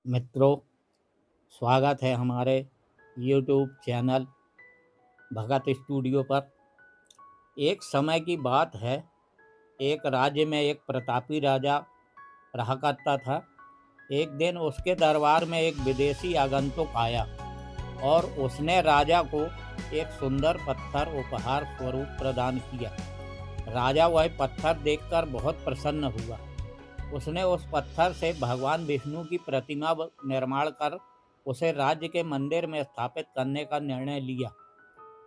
मित्रों, स्वागत है हमारे YouTube चैनल भगत स्टूडियो पर। एक समय की बात है, एक राज्य में एक प्रतापी राजा रहा करता था। एक दिन उसके दरबार में एक विदेशी आगंतुक आया और उसने राजा को एक सुंदर पत्थर उपहार स्वरूप प्रदान किया। राजा वह पत्थर देखकर बहुत प्रसन्न हुआ। उसने उस पत्थर से भगवान विष्णु की प्रतिमा निर्माण कर उसे राज्य के मंदिर में स्थापित करने का निर्णय लिया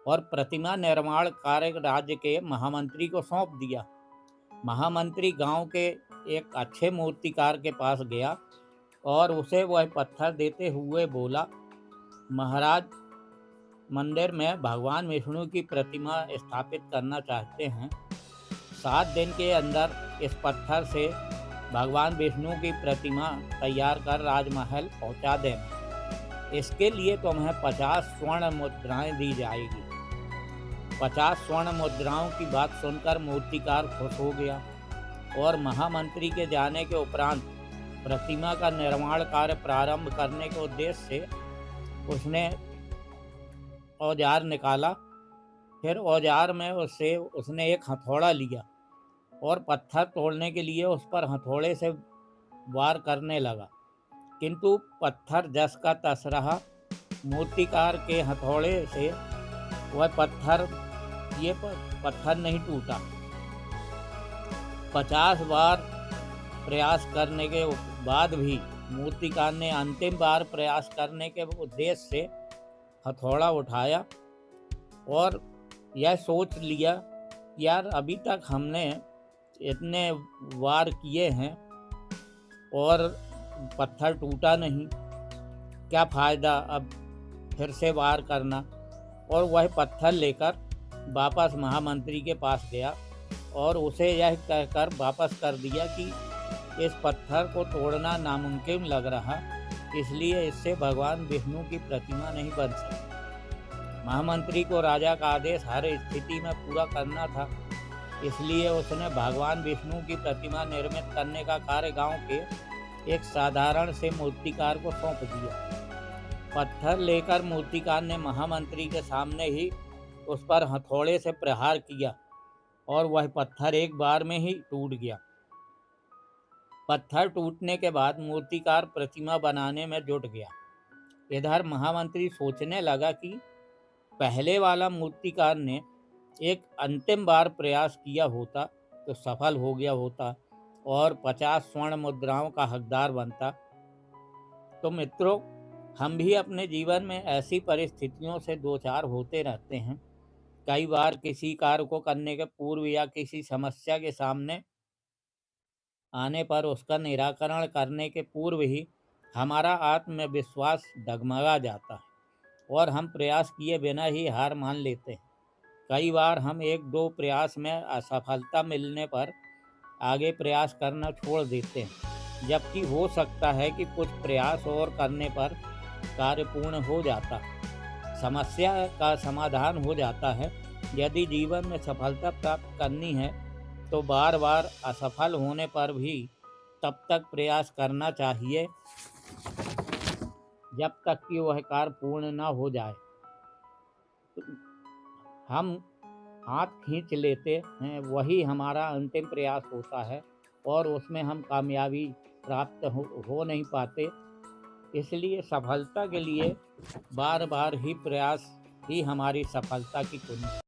और प्रतिमा निर्माण कार्य राज्य के महामंत्री को सौंप दिया। महामंत्री गांव के एक अच्छे मूर्तिकार के पास गया और उसे वह पत्थर देते हुए बोला, महाराज, मंदिर में भगवान विष्णु की प्रतिमा स्थापित करना चाहते हैं। 7 दिन के अंदर इस पत्थर से भगवान विष्णु की प्रतिमा तैयार कर राजमहल पहुंचा देना। इसके लिए तुम्हें 50 स्वर्ण मुद्राएं दी जाएगी। 50 स्वर्ण मुद्राओं की बात सुनकर मूर्तिकार खुश हो गया और महामंत्री के जाने के उपरांत प्रतिमा का निर्माण कार्य प्रारंभ करने के उद्देश्य से उसने औजार निकाला। फिर औजार में उसने एक हथौड़ा लिया और पत्थर तोड़ने के लिए उस पर हथौड़े से वार करने लगा, किंतु पत्थर जस का तस रहा। मूर्तिकार के हथौड़े से वह पत्थर नहीं टूटा। 50 बार प्रयास करने के बाद भी मूर्तिकार ने अंतिम बार प्रयास करने के उद्देश्य से हथौड़ा उठाया और यह सोच लिया, यार अभी तक हमने इतने वार किए हैं और पत्थर टूटा नहीं, क्या फ़ायदा अब फिर से वार करना। और वह पत्थर लेकर वापस महामंत्री के पास गया और उसे यह कहकर वापस कर दिया कि इस पत्थर को तोड़ना नामुमकिन लग रहा, इसलिए इससे भगवान विष्णु की प्रतिमा नहीं बन सकती। महामंत्री को राजा का आदेश हर स्थिति में पूरा करना था, इसलिए उसने भगवान विष्णु की प्रतिमा निर्मित करने का कार्य गांव के एक साधारण से मूर्तिकार को सौंप दिया। पत्थर लेकर मूर्तिकार ने महामंत्री के सामने ही उस पर हथौड़े से प्रहार किया और वह पत्थर एक बार में ही टूट गया। पत्थर टूटने के बाद मूर्तिकार प्रतिमा बनाने में जुट गया। इधर महामंत्री सोचने लगा कि पहले वाला मूर्तिकार ने एक अंतिम बार प्रयास किया होता तो सफल हो गया होता और 50 स्वर्ण मुद्राओं का हकदार बनता। तो मित्रों, हम भी अपने जीवन में ऐसी परिस्थितियों से दो चार होते रहते हैं। कई बार किसी कार्य को करने के पूर्व या किसी समस्या के सामने आने पर उसका निराकरण करने के पूर्व ही हमारा आत्मविश्वास डगमगा जाता है और हम प्रयास किए बिना ही हार मान लेते हैं। कई बार हम 1-2 प्रयास में असफलता मिलने पर आगे प्रयास करना छोड़ देते हैं, जबकि हो सकता है कि कुछ प्रयास और करने पर कार्य पूर्ण हो जाता, समस्या का समाधान हो जाता है। यदि जीवन में सफलता प्राप्त करनी है तो बार बार असफल होने पर भी तब तक प्रयास करना चाहिए जब तक कि वह कार्य पूर्ण न हो जाए। हम हाथ खींच लेते हैं, वही हमारा अंतिम प्रयास होता है और उसमें हम कामयाबी प्राप्त हो नहीं पाते। इसलिए सफलता के लिए बार बार ही प्रयास ही हमारी सफलता की कुंजी।